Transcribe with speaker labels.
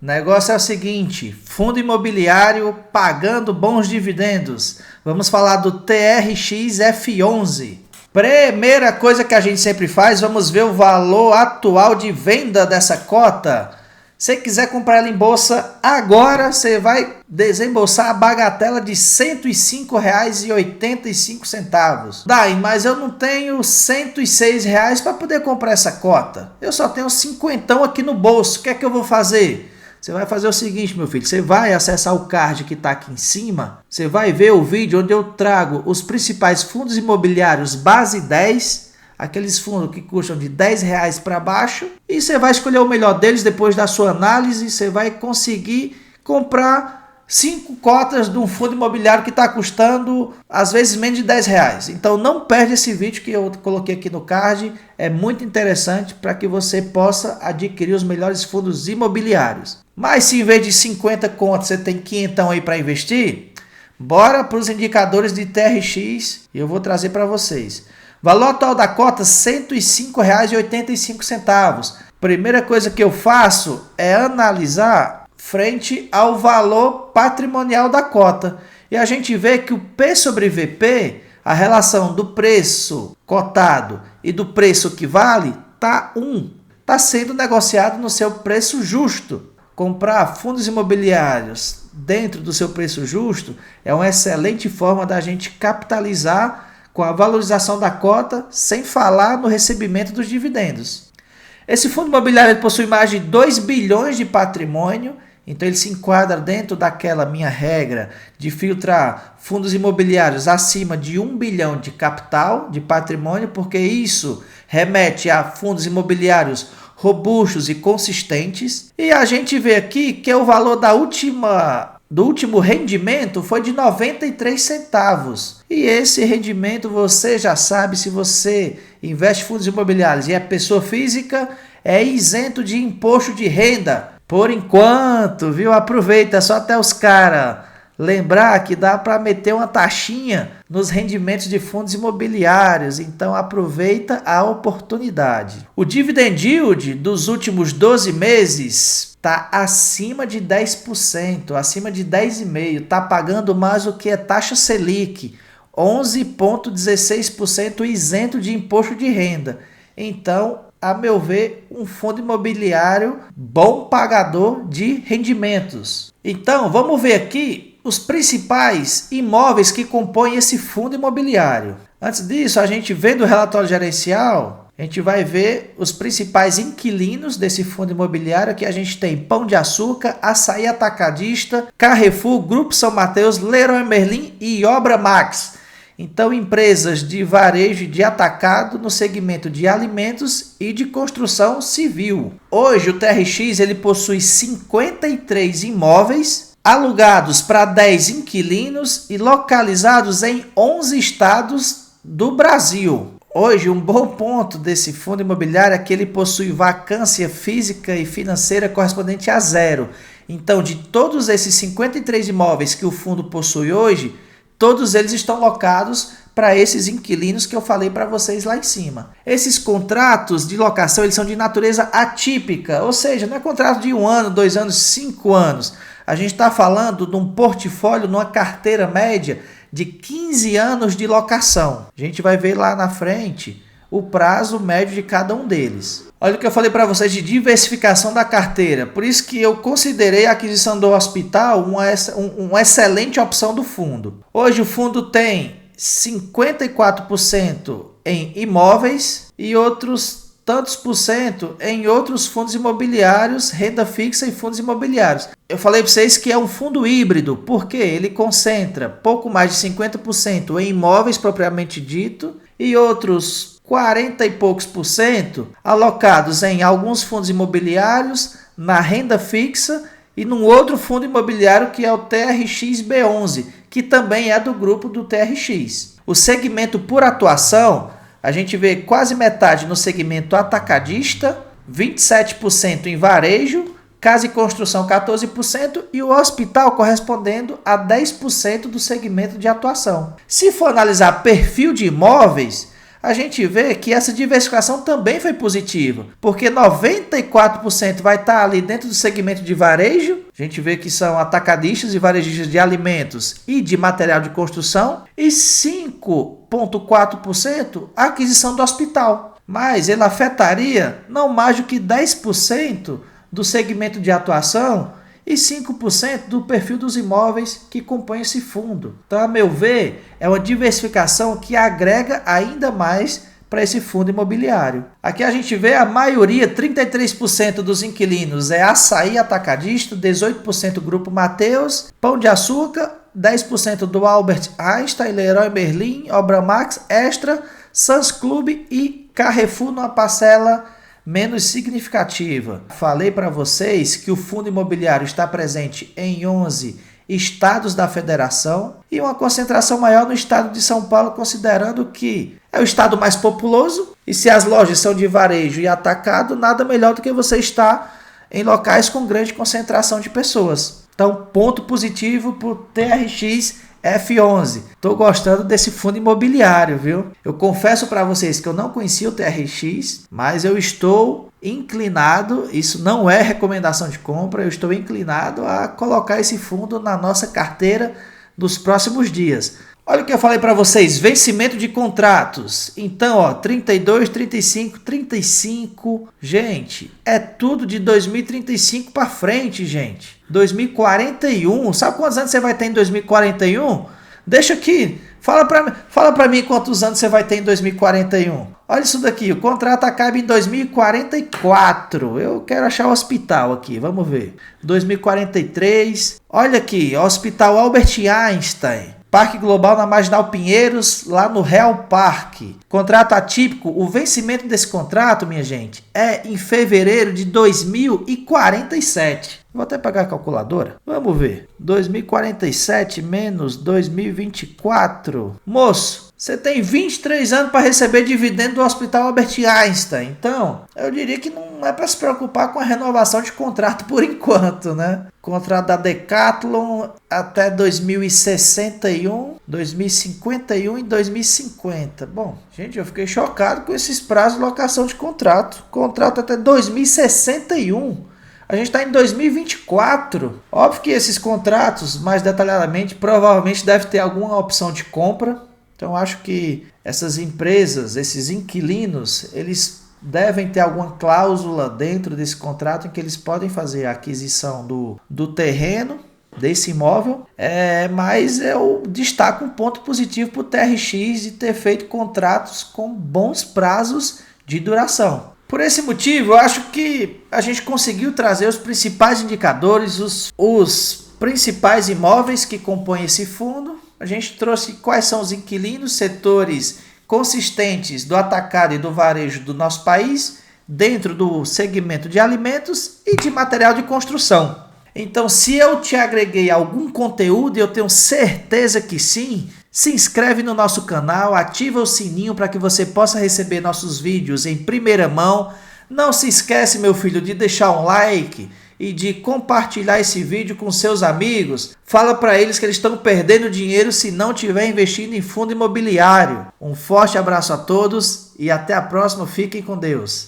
Speaker 1: O negócio é o seguinte, fundo imobiliário pagando bons dividendos. Vamos falar do TRX F11. Primeira coisa que a gente sempre faz, vamos ver o valor atual de venda dessa cota. Se quiser comprar ela em bolsa agora, você vai desembolsar a bagatela de R$ 105,85. Daí, mas eu não tenho R$ 106 para poder comprar essa cota. Eu só tenho 50 aqui no bolso. O que é que eu vou fazer? Você vai fazer o seguinte, meu filho, você vai acessar o card que está aqui em cima, você vai ver o vídeo onde eu trago os principais fundos imobiliários base 10, aqueles fundos que custam de R$ 10 para baixo, e você vai escolher o melhor deles depois da sua análise, você vai conseguir comprar 5 cotas de um fundo imobiliário que está custando, às vezes, menos de R$ 10. Então não perde esse vídeo que eu coloquei aqui no card, é muito interessante para que você possa adquirir os melhores fundos imobiliários. Mas se em vez de 50 contas você tem 500 aí para investir, bora para os indicadores de TRX e eu vou trazer para vocês. Valor atual da cota, R$ 105,85. Primeira coisa que eu faço é analisar frente ao valor patrimonial da cota. E a gente vê que o P sobre VP, a relação do preço cotado e do preço que vale, está 1. Está sendo negociado no seu preço justo. Comprar fundos imobiliários dentro do seu preço justo é uma excelente forma da gente capitalizar com a valorização da cota, sem falar no recebimento dos dividendos. Esse fundo imobiliário possui mais de 2 bilhões de patrimônio, então ele se enquadra dentro daquela minha regra de filtrar fundos imobiliários acima de 1 bilhão de capital, de patrimônio, porque isso remete a fundos imobiliários robustos e consistentes. E a gente vê aqui que o valor do último rendimento foi de 93 centavos. E esse rendimento você já sabe, se você investe em fundos imobiliários e é pessoa física, é isento de imposto de renda. Por enquanto, viu? Aproveita, só até os caras lembrar que dá para meter uma taxinha nos rendimentos de fundos imobiliários, então aproveita a oportunidade. O dividend yield dos últimos 12 meses está acima de 10%, acima de 10,5%, está pagando mais do que a taxa Selic, 11,16% isento de imposto de renda. Então, a meu ver, um fundo imobiliário bom pagador de rendimentos. Então, vamos ver aqui os principais imóveis que compõem esse fundo imobiliário. Antes disso, a gente vendo o relatório gerencial, a gente vai ver os principais inquilinos desse fundo imobiliário. Aqui a gente tem Pão de Açúcar, Açaí Atacadista, Carrefour, Grupo São Mateus, Leroy Merlin e Obra Max. Então, empresas de varejo e de atacado no segmento de alimentos e de construção civil. Hoje, o TRX ele possui 53 imóveis alugados para 10 inquilinos e localizados em 11 estados do Brasil. Hoje, um bom ponto desse fundo imobiliário é que ele possui vacância física e financeira correspondente a 0. Então, de todos esses 53 imóveis que o fundo possui hoje, todos eles estão locados para esses inquilinos que eu falei para vocês lá em cima. Esses contratos de locação eles são de natureza atípica, ou seja, não é contrato de 1 ano, 2 anos, 5 anos. A gente está falando de um portfólio, numa carteira média de 15 anos de locação. A gente vai ver lá na frente o prazo médio de cada um deles. Olha o que eu falei para vocês de diversificação da carteira. Por isso que eu considerei a aquisição do hospital uma excelente opção do fundo. Hoje o fundo tem 54% em imóveis e outros tantos por cento em outros fundos imobiliários, renda fixa e fundos imobiliários. Eu falei para vocês que é um fundo híbrido, porque ele concentra pouco mais de 50% em imóveis propriamente dito e outros 40 e poucos por cento alocados em alguns fundos imobiliários, na renda fixa e num outro fundo imobiliário que é o TRX-B11, que também é do grupo do TRX. O segmento por atuação, a gente vê quase metade no segmento atacadista, 27% em varejo, casa e construção 14% e o hospital correspondendo a 10% do segmento de atuação. Se for analisar perfil de imóveis, a gente vê que essa diversificação também foi positiva, porque 94% vai estar ali dentro do segmento de varejo, a gente vê que são atacadistas e varejistas de alimentos e de material de construção, e 5,4% a aquisição do hospital. Mas ele afetaria não mais do que 10% do segmento de atuação e 5% do perfil dos imóveis que compõem esse fundo. Então, a meu ver, é uma diversificação que agrega ainda mais para esse fundo imobiliário. Aqui a gente vê a maioria, 33% dos inquilinos é Açaí Atacadista, 18% Grupo Mateus, Pão de Açúcar, 10% do Albert Einstein, Leroy Merlin, Obramax, Extra, Sans Club e Carrefour numa parcela menos significativa. Falei para vocês que o fundo imobiliário está presente em 11 estados da federação e uma concentração maior no estado de São Paulo, considerando que é o estado mais populoso e se as lojas são de varejo e atacado, nada melhor do que você estar em locais com grande concentração de pessoas. Então, ponto positivo para o TRX F11. Estou gostando desse fundo imobiliário, viu? Eu confesso para vocês que eu não conhecia o TRX, mas eu estou inclinado, isso não é recomendação de compra, eu estou inclinado a colocar esse fundo na nossa carteira nos próximos dias. Olha o que eu falei para vocês, vencimento de contratos. Então, ó, 32, 35, 35. Gente, é tudo de 2035 para frente, gente. 2041. Sabe quantos anos você vai ter em 2041? Deixa aqui. Fala para mim quantos anos você vai ter em 2041. Olha isso daqui, o contrato acaba em 2044. Eu quero achar o hospital aqui, vamos ver. 2043. Olha aqui, Hospital Albert Einstein. Parque Global na Marginal Pinheiros, lá no Real Parque. Contrato atípico, o vencimento desse contrato, minha gente, é em fevereiro de 2047. Vou até pagar a calculadora. Vamos ver. 2047 menos 2024. Moço, você tem 23 anos para receber dividendo do Hospital Albert Einstein. Então, eu diria que não é para se preocupar com a renovação de contrato por enquanto, né? Contrato da Decathlon até 2061, 2051 e 2050. Bom, gente, eu fiquei chocado com esses prazos de locação de contrato. Contrato até 2061. A gente está em 2024. Óbvio que esses contratos, mais detalhadamente, provavelmente deve ter alguma opção de compra. Então, acho que essas empresas, esses inquilinos, eles devem ter alguma cláusula dentro desse contrato em que eles podem fazer a aquisição do terreno, desse imóvel. Mas eu destaco um ponto positivo para o TRX de ter feito contratos com bons prazos de duração. Por esse motivo, eu acho que a gente conseguiu trazer os principais indicadores, os principais imóveis que compõem esse fundo. A gente trouxe quais são os inquilinos, setores consistentes do atacado e do varejo do nosso país, dentro do segmento de alimentos e de material de construção. Então, se eu te agreguei algum conteúdo, eu tenho certeza que sim, se inscreve no nosso canal, ativa o sininho para que você possa receber nossos vídeos em primeira mão. Não se esquece, meu filho, de deixar um like e de compartilhar esse vídeo com seus amigos. Fala para eles que eles estão perdendo dinheiro se não estiver investindo em fundo imobiliário. Um forte abraço a todos e até a próxima. Fiquem com Deus.